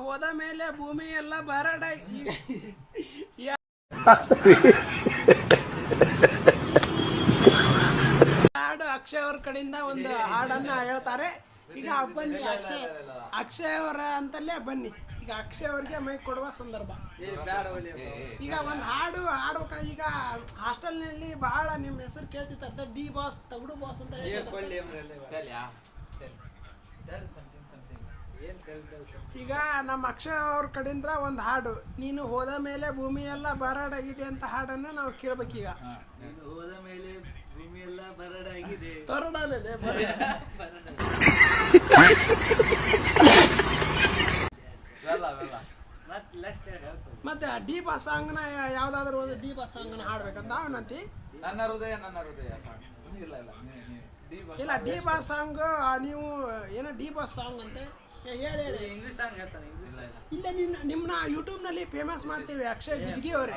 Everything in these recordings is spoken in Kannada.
ಹೋದ ಮೇಲೆ ಭೂಮಿ ಎಲ್ಲ ಬರಡ ಹಾಡು ಅಕ್ಷಯ್ ಅವ್ರ ಕಡೆಯಿಂದ ಒಂದು ಹಾಡನ್ನ ಹೇಳ್ತಾರೆ. ಈಗ ಬನ್ನಿ ಅಕ್ಷಯ್ ಅವರ ಅಂತಲೇ ಬನ್ನಿ. ಈಗ ಅಕ್ಷಯ್ ಅವ್ರಿಗೆ ಮೈ ಕೊಡುವ ಸಂದರ್ಭ. ಈಗ ಒಂದು ಹಾಡು ಹಾಡ್ಬೇಕ. ಈಗ ಹಾಸ್ಟೆಲ್ನಲ್ಲಿ ಬಹಳ ನಿಮ್ಮ ಹೆಸರು ಕೇಳ್ತಿತ್ತ, ಡಿ ಬಾಸ್, ತಗಡು ಬಾಸ್ ಅಂತ. ಈಗ ನಮ್ಮ ಅಕ್ಷಯ್ ಅವ್ರ ಕಡೆಯಿಂದ ಒಂದು ಹಾಡು, ನೀನು ಹೋದ ಮೇಲೆ ಭೂಮಿ ಎಲ್ಲ ಬರಡಾಗಿದೆ ಅಂತ ಹಾಡನ್ನು ನಾವು ಕೇಳ್ಬೇಕೀಗ. ಹೋದ ಮೇಲೆ ಭೂಮಿ ಎಲ್ಲ ಬರಡಾಗಿದೆ, ಮತ್ತೆ ಡಿ ಬಾಸ್ ಸಾಂಗ್ನ ಯಾವ್ದಾದ್ರು ಒಂದು ಡಿ ಬಾಸ್ ಸಾಂಗ್ನ ಹಾಡ್ಬೇಕಂತ ಅವನಂತಿ. ನನ್ನ ಹೃದಯ ಇಲ್ಲ ಡಿ ಬಾಸ್ ಸಾಂಗ್ ನೀವು ಏನೋ ಡಿ ಬಾಸ್ ಸಾಂಗ್ ಅಂತೆ ಹೇಳಿ. ಇಂಗ್ಲಿಷ್ ಸಾಂಗ್ ಹೇಳ್ತಾನೆ. ಇಲ್ಲ ನಿಮ್ಮನ್ನ ಯೂಟ್ಯೂಬ್ ನಲ್ಲಿ ಫೇಮಸ್ ಮಾಡ್ತೀವಿ, ಅಕ್ಷಯ್ ಗುದ್ಗಿ ಅವರೇ.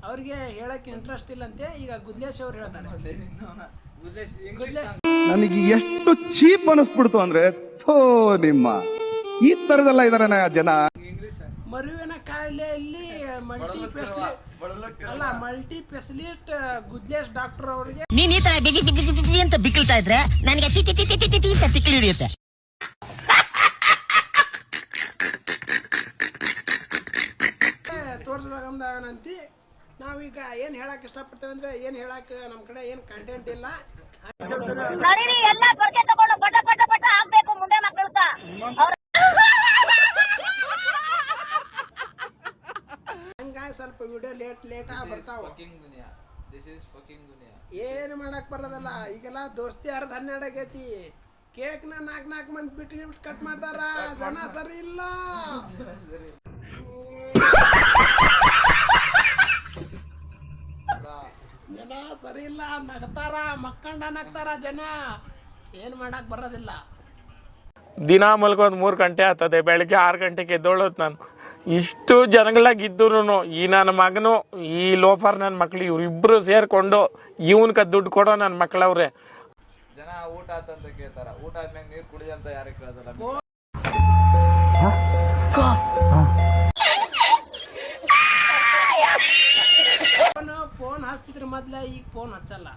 ಅವ್ರಿಗೆ ಹೇಳಕ್ಕೆ ಇಂಟ್ರೆಸ್ಟ್ ಇಲ್ಲಂತೆ. ಈಗ ಗುದ್ಲೇಶ್ ಅವ್ರು ಹೇಳ್ತಾರೆ. ನನಗೆ ಎಷ್ಟು ಚೀಪ್ ಅನಿಸ್ಬಿಡ್ತು ಅಂದ್ರೆ, ಥೋ ನಿಮ್ಮ ಈ ತರದೆಲ್ಲ ಇದಾರೆ ಜನ. ಮರುವಿನ ಕಾಯಿಲೆಯಲ್ಲಿ ಮಲ್ಟಿ ಸ್ಪೆಷಲಿಸ್ಟ್ ಗುದ್ಲೇಶ್ ಡಾಕ್ಟರ್ ಅವರಿಗೆ ನೀನ್ ಈ ತರ ಅಂತ ಬಿಕ್ಕಳ್ತಾ ಇದ್ರೆ ನನಗೆ ತಿಕ್ಕಿ ಹಿಡಿಯುತ್ತೆ. ತೋರಿಸ್ಬೇಕಂದಂತಿ. ನಾವೀಗ ಏನ್ ಹೇಳಕ್ ಇಷ್ಟಪಡ್ತೇವೆ ಅಂದ್ರೆ, ಏನ್ ಹೇಳಕ್ ನಮ್ ಕಡೆ ಏನ್ ಕಂಟೆಂಟ್ ಇಲ್ಲ. ಹಂಗಾಗಿ ಸ್ವಲ್ಪ ವಿಡಿಯೋ ಲೇಟ್ ಬರ್ತಾವ. ಏನ್ ಮಾಡಕ್ ಬರೋದಲ್ಲ. ಈಗೆಲ್ಲ ದೋಸ್ತಿ 10-12 ಆಗೈತಿ. ಕೇಕ್ ನ 4 ಮಂದಿ ಬಿಟ್ಟು ಕಟ್ ಮಾಡ್ತಾರ. ಜನ ಸರಿ ಇಲ್ಲ, ಜನ ಸರಿ ಇಲ್ಲ. ನಗ್ತಾರ, ಮಕ್ಕಂಡ ನಗ್ತಾರ ಜನ. ಏನ್ ಮಾಡಕ್ ಬರೋದಿಲ್ಲ. ದಿನ ಮಲ್ಕೊಂಡ್ 3 ಗಂಟೆ ಆಗ್ತದೆ. ಬೆಳಗ್ಗೆ 6 ಗಂಟೆಗೆ ಎದ್ದೋಳತ್ ನಾನು. ಇಷ್ಟು ಜನಗಳಾಗಿದ್ರು ಈ ನನ್ನ ಮಗನು, ಈ ಲೋಫರ್ ನನ್ನ ಮಕ್ಳು, ಇವ್ರಿಬ್ರು ಸೇರ್ಕೊಂಡು ಇವನ್ಕ ದುಡ್ಡು ಕೊಡೋ ನನ್ನ ಮಕ್ಳವ್ರೆ. ಜನ ಊಟ ಆತಂತ ಕೇಳ್ತಾರ. ಊಟ ಆದ್ಮೇಲೆ ನೀರ್ ಕುಡಿ ಅಂತ ಯಾರು ಕೇಳೋದಲ್ಲ. ಫೋನ್ ಹಚ್ತಿದ್ರು ಮೊದ್ಲ, ಈಗ ಫೋನ್ ಹಚ್ಚಲ್ಲ.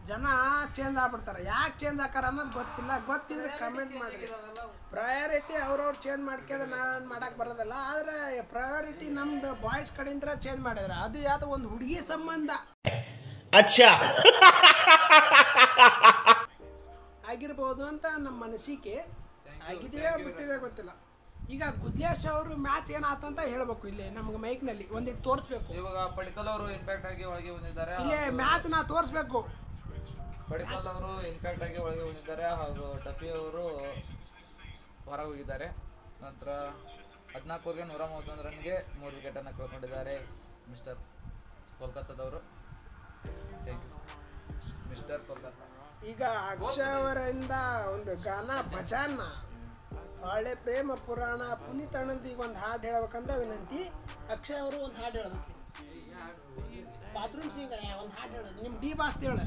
ಜನ ಚೇಂಜ್ ಆಗ್ಬಿಡ್ತಾರೆ. ಯಾಕೆ ಚೇಂಜ್ ಆಕಾರ ಅನ್ನೋದು ಗೊತ್ತಿಲ್ಲ. ಗೊತ್ತಿದ್ರೆ ಕಮೆಂಟ್ ಮಾಡಿ. ಪ್ರಯಾರಿಟಿ ಅವ್ರವ್ರು ಚೇಂಜ್ ಮಾಡ್ಕೊಂಡ್ರೆ ನಾನು ಮಾಡಕ್ ಬರೋದಿಲ್ಲ. ಆದ್ರೆ ಪ್ರಯಾರಿಟಿ ನಮ್ದು ಬಾಯ್ಸ್ ಕಡೆಯಿಂದ ಚೇಂಜ್ ಮಾಡಿದ್ರೆ ಅದು ಯಾವ್ದೋ ಒಂದು ಹುಡುಗಿ ಸಂಬಂಧ ಆಗಿರ್ಬೋದು ಅಂತ ನಮ್ಮ ಮನಸ್ಸಿಗೆ ಆಗಿದೆಯೋ ಬಿಟ್ಟಿದೆ ಗೊತ್ತಿಲ್ಲ. ಈಗ ಗುದ್ಲೇಶ್ ಅವರು ಮ್ಯಾಚ್ ಏನಾತಂತ ಹೇಳ್ಬೇಕು. ಇಲ್ಲಿ ನಮ್ಗೆ ಮೈಕ್ ನಲ್ಲಿ ಒಂದಿಟ್ಟು ತೋರಿಸ್ಬೇಕು. ಇವಾಗ ಪಡಿಕಲ್ ಅವರು ಇಂಪ್ಯಾಕ್ಟ್ ಆಗಿ ಒಳಗೆ ಬಂದಿದ್ದಾರೆ. ಇಲ್ಲೇ ಮ್ಯಾಚ್ ನಾ ತೋರಿಸ್ಬೇಕು. ಪಡಿಕಲ್ ಅವರು ಇಂಪ್ಯಾಕ್ಟ್ ಆಗಿ ಒಳಗೆ ಬಂದಿದ್ದಾರೆ, ಹಾಗೂ ಟಫಿ ಅವರು ಹೊರಗೆ ಹೋಗಿದ್ದಾರೆ. ನಂತರ 14 ಓವರ್ಗೆ 131 ರನ್ಗೆ 3 ವಿಕೆಟನ್ನು ಕಳ್ಕೊಂಡಿದ್ದಾರೆ ಮಿಸ್ಟರ್ ಕೋಲ್ಕತ್ತಾದವರು. ಮಿಸ್ಟರ್ ಕೋಲ್ಕತ್ತಾ. ಈಗ ಅಕ್ಷಯ್ ಅವರಿಂದ ಒಂದು ಗಾನ ಭಜಾನ, ಹಳೆ ಪ್ರೇಮ ಪುರಾಣ, ಪುನೀತ್ ಅಣ್ಣಂತ ಈಗ ಒಂದು ಹಾಡು ಹೇಳ್ಬೇಕಂತ ವಿನಂತಿ. ಅಕ್ಷಯ್ ಅವರು ಒಂದು ಹಾಡು ಹೇಳ್ಬೇಕು. ಬಾತ್ರೂಮ್ ಸಿಂಗರ್ ಒಂದು ಹಾಡು ಹೇಳೋದು. ನಿಮ್ಮ ಡಿ ಬಾಸ್ ಹೇಳ.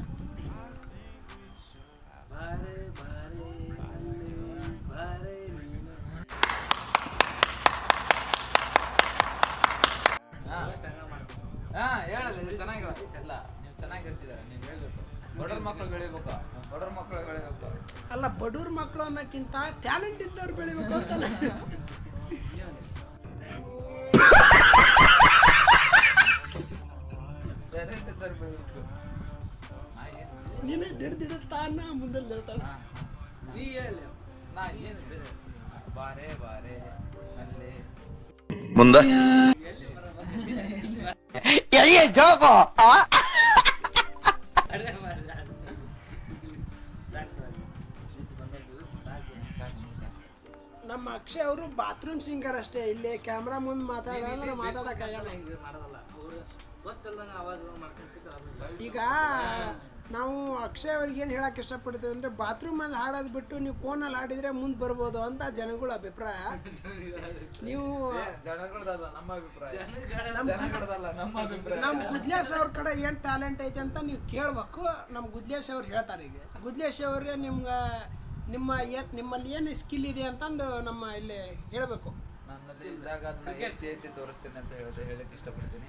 ಹೇಳಲ್ಲ, ಇದು ಚೆನ್ನಾಗಿ ಎಲ್ಲ ನೀವು ಚೆನ್ನಾಗಿ ಹೇಳ್ತಿದ್ದಾರೆ. ನೀವು ಹೇಳ್ಬೇಕು. ಬಡವ್ರ ಮಕ್ಕಳು ಬೆಳಿಬೇಕು, ಬಡವ್ರ ಮಕ್ಕಳು ಬೆಳಿಬೇಕು. ಅಲ್ಲ, ಬಡವ್ರ ಮಕ್ಕಳು ಅನ್ನೋಕ್ಕಿಂತ ಟ್ಯಾಲೆಂಟ್ ಇದ್ದವ್ರು ಬೆಳಿಬೇಕು ಅಂತ. ಟ್ಯಾಲೆಂಟ್ ಇದ್ದವ್ರು ಬೆಳಿಬೇಕು. ನೀನೇ ದಿಡ್ತಾನ ಮುಂದೆ ಹೇಳ್ತಾನ. ನೀ ಹೇಳಿ, ನಾ ಏನು ಬಾರೆ ಬಾರೆ ಅಲ್ಲಿ ಮುಂದೆ ಜೋಗೋ ನಮ್ಮ ಅಕ್ಷಯ್ ಅವರು ಬಾತ್ರೂಮ್ ಸಿಂಗರ್ ಅಷ್ಟೇ. ಇಲ್ಲಿ ಕ್ಯಾಮ್ರಾ ಮುಂದೆ ಮಾತಾಡೋದ್ರೆ ಮಾತಾಡಕ್ಕಾಗಲ್ಲ. ಈಗ ನಾವು ಅಕ್ಷಯ್ ಅವ್ರಿಗೆ ಏನು ಹೇಳಕ್ಕೆ ಇಷ್ಟಪಡ್ತೀವಿ ಅಂದರೆ ಬಾತ್ರೂಮಲ್ಲಿ ಹಾಡೋದು ಬಿಟ್ಟು ನೀವು ಫೋನಲ್ಲಿ ಹಾಡಿದರೆ ಮುಂದೆ ಬರ್ಬೋದು ಅಂತ ಜನಗಳ ಅಭಿಪ್ರಾಯ. ನೀವು ನಮ್ಮ ಗುದ್ಲೇಶ್ ಅವ್ರ ಕಡೆ ಏನು ಟ್ಯಾಲೆಂಟ್ ಐತೆ ಅಂತ ನೀವು ಕೇಳಬೇಕು. ನಮ್ಮ ಗುದ್ಲೇಶ್ ಅವ್ರು ಹೇಳ್ತಾರೆ. ಈಗ ಗುದ್ಲೇಶ್ ಅವ್ರಿಗೆ ನಿಮ್ಮಲ್ಲಿ ಏನು ಸ್ಕಿಲ್ ಇದೆ ಅಂತಂದು ನಮ್ಮ ಇಲ್ಲಿ ಹೇಳಬೇಕು. ನನ್ನಲ್ಲಿ ಇದ್ದಾಗ ಅದನ್ನ ಎತ್ತಿ ತೋರಿಸ್ತೇನೆ ಅಂತ ಹೇಳಕ್ಕೆ ಇಷ್ಟಪಡ್ತೀನಿ.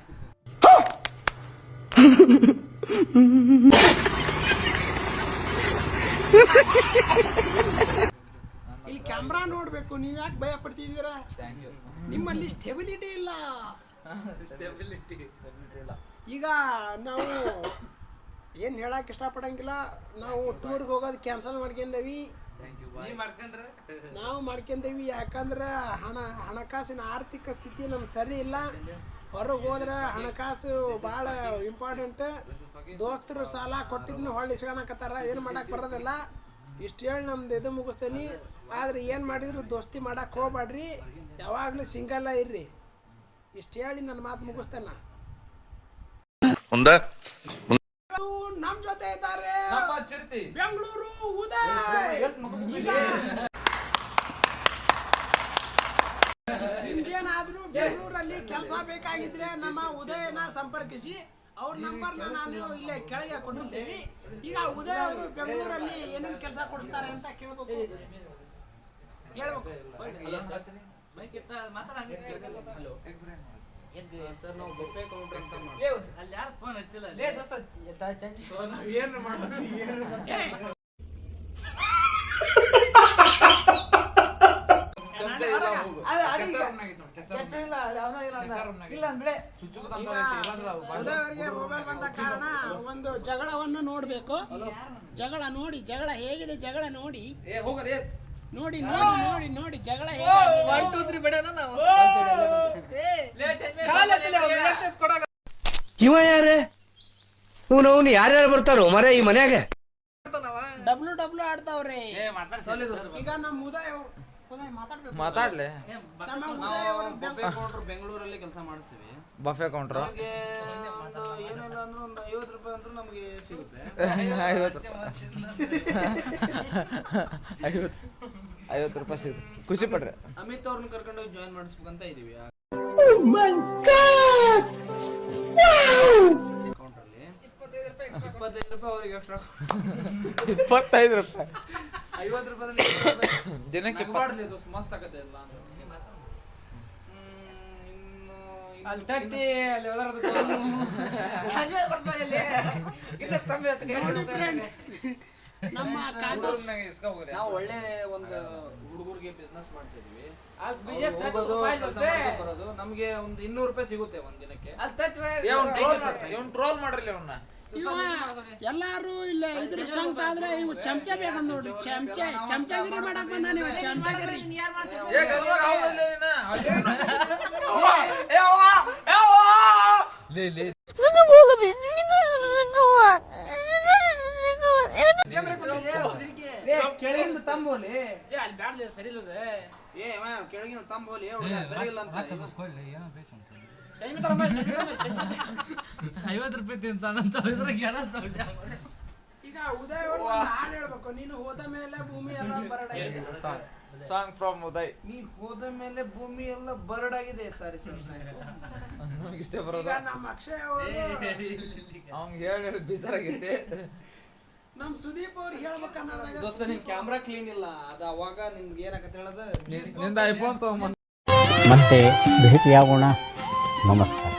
ಇಲ್ಲಿ ಕ್ಯಾಮ್ರಾ ನೋಡ್ಬೇಕು. ನೀವು ಯಾಕೆ ಭಯ ಪಡ್ತಿದ್ದೀರಾ? Thank you. ನಿಮ್ಮಲ್ಲಿ ಸ್ಟೆಬಿಲಿಟಿ ಇಲ್ಲ. ಈಗ ನಾವು ಏನು ಹೇಳಕ್ಕೆ ಇಷ್ಟಪಡಂಗಿಲ್ಲ. ನಾವು ಟೂರ್ಗೆ ಹೋಗೋದು ಕ್ಯಾನ್ಸಲ್ ಮಾಡ್ಕೊಂಡೇವಿ. ನಾವು ಮಾಡ್ಕೊಂಡೇವಿ ಯಾಕಂದ್ರೆ ಹಣಕಾಸಿನ ಆರ್ಥಿಕ ಸ್ಥಿತಿ ನಮ್ಗೆ ಸರಿ ಇಲ್ಲ. ಹೊರಗೆ ಹೋದ್ರೆ ಹಣಕಾಸು ಭಾಳ ಇಂಪಾರ್ಟೆಂಟ್. ದೋಸ್ತರು ಸಾಲ ಕೊಟ್ಟಿದ್ನು ಹೊಳ್ಳಿ ಇಸ್ಕೊಳಕತ್ತಾರ. ಏನು ಮಾಡಕ್ಕೆ ಬರೋದಿಲ್ಲ. ಇಷ್ಟು ಹೇಳಿ ನಮ್ದು ಇದು ಮುಗಿಸ್ತೇನೆ. ಆದರೆ ಏನು ಮಾಡಿದ್ರು ದೋಸ್ತಿ ಮಾಡಕ್ಕೆ ಹೋಗ್ಬೇಡ್ರಿ. ಯಾವಾಗಲೂ ಸಿಂಗಲ್ಲ ಇರ್ರಿ. ಇಷ್ಟು ಹೇಳಿ ನನ್ನ ಮಾತು ಮುಗಿಸ್ತೇನೆ. ನಮ್ಮ ಜೊತೆ ಇದ್ದಾರೆ ಬೆಂಗಳೂರು ಉದಯ್. ನಿಮ್ಗೇನಾದ್ರೂ ಬೆಂಗಳೂರಲ್ಲಿ ಕೆಲಸ ಬೇಕಾಗಿದ್ರೆ ನಮ್ಮ ಉದಯನ ಸಂಪರ್ಕಿಸಿ. ಅವ್ರ ನಂಬರ್ನ ನಾನು ಇಲ್ಲೇ ಕೆಳಗೆ ಕೊಟ್ಟಿರ್ತೀವಿ. ಈಗ ಉದಯ್ ಅವರು ಬೆಂಗಳೂರಲ್ಲಿ ಏನೇನು ಕೆಲಸ ಕೊಡಿಸ್ತಾರೆ ಅಂತ ಕೇಳ್ಬೇಕು, ಹೇಳ್ಬೇಕು. ಸರ್ ನಾವು ಗೊಪ್ಪೆ ಕೌಂಟರ್ ಅಂತ ಉದಯ್ ಅವರಿಗೆ ಮೊಬೈಲ್ ಬಂದ ಕಾರಣ ಒಂದು ಜಗಳವನ್ನು ನೋಡ್ಬೇಕು. ಜಗಳ ನೋಡಿ, ಜಗಳ ಹೇಗಿದೆ ಜಗಳ ನೋಡಿ ನೋಡಿ ನೋಡಿ ನೋಡಿ ಜಗಳ ಇವ ಯಾರೇ ಇವನು ಯಾರ್ಯಾರು ಬರ್ತಾರೋ ಮರ ಈ ಮನ್ಯಾಗ? ಡಬ್ಲ್ಯೂ ಆಡ್ತಾವ್ರೆ. ಈಗ ನಮ್ಮ ಉದಯ್ ಮಾತಾಡ್ಲೆ. ನಮ್ಮ ಉದಯ್ ಅವರು ಬೆಂಗಳೂರಲ್ಲಿ ಕೆಲಸ ಮಾಡಿಸ್ತೀವಿ. ಬಫೆ ಕೌಂಟ್ರ ಏನಿಲ್ಲ ಅಂದ್ರೆ ಒಂದು 50 ರೂಪಾಯಿ ಅಂದ್ರೂ ನಮಗೆ ಸಿಗುತ್ತೆ. 50 ರೂಪಾಯಿ ಸಿಗುತ್ತೆ. ಖುಷಿ ಪಡ್ರಿ. ಅಮಿತ್ ಅವ್ರನ್ನ ಕರ್ಕೊಂಡು ಜಾಯಿನ್ ಮಾಡಿಸ್ಬೇಕಂತ ಇದೀವಿ. ಕೌಂಟ್ರಲ್ಲಿ 25 ರೂಪಾಯಿ ಅವ್ರಿಗೆ ಎಕ್ಸ್ಟ್ರಾ. 25 ರೂಪಾಯಿ 50 ರೂಪಾಯಿ ದಿನಕ್ಕೆ ಮಸ್ತ್ ಆಗತ್ತೆ ಎಲ್ಲ. ನಮ್ಮ ನಾವು ಒಳ್ಳೆ ಒಂದು ಹುಡುಗರಿಗೆ ಬಿಸ್ನೆಸ್ ಮಾಡ್ತಿದ್ವಿ. ಬರೋದು ನಮ್ಗೆ ಒಂದು 200 ರೂಪಾಯಿ ಸಿಗುತ್ತೆ ಒಂದ್ ದಿನಕ್ಕೆ. ಟ್ರೋಲ್ ಮಾಡ್ರಿ ಅವನ್ನ. ಎಲ್ಲಾರು ಇಲ್ಲ ಇದ್ರ ಸಂಕಟ ಆದ್ರೆ ಇವು ಚಮಚ ಬೇಕಂತ ನೋಡ್ರಿ. ಚಮಚಗಿರಿ ಮಾಡಕ್ ಬಂದ ನೀವು. ಚಮಚಗಿರಿ ಕೆಳಗಿನ ತಂಬೋಲಿ ಸರಿ ಇಲ್ಲ. ಕೆಳಗಿನ ತಂಬೋಲಿ ಸರಿ ಇಲ್ಲ ಅಂತ 50 ರೂಪಾಯಿ ತಿಂತಾನಂತ ಈಗ ಉದಯ್ ಅವರು ಹಾಡು ಹೇಳ್ಬೇಕು. ನೀನು ಹೋದ ಮೇಲೆ ಭೂಮಿ ಎಲ್ಲ ಬರಡಾಗಿದೆ. Song from Uday. ನೀ ಹೋದ ಮೇಲೆ ಭೂಮಿ ಎಲ್ಲ ಬರಡಾಗಿದೆ. ಸಾರಿ ಸರ್ ನಮ್ಗೆ ಇಷ್ಟ ಬರೋದು. ಈಗ ನಮ್ಮ ಅಕ್ಷಯ್ ಅವರು ಅವ್ನ್ ಹೇಳಿ ಬೇಜಾರಾಗೈತೆ. ನಮ್ಮ ಸುದೀಪ್ ಅವ್ರು ಹೇಳ್ಬೇಕನ್ನೋದ್ರಾಗ ದೋಸ್ತ ನಿನ್ ಕ್ಯಾಮ್ರಾ ಕ್ಲೀನ್ ಇಲ್ಲ. ಅದು ಅವಾಗ ನಿಮ್ಗೆ ಏನಾಗತ್ತೆ ಹೇಳೋದು. ನಿಂದ ಐಫೋನ್ ತಗೊಂಬಂದ ಮತ್ತೆ ಭೇಟಿಯಾಗೋಣ. ನಮಸ್ಕಾರ.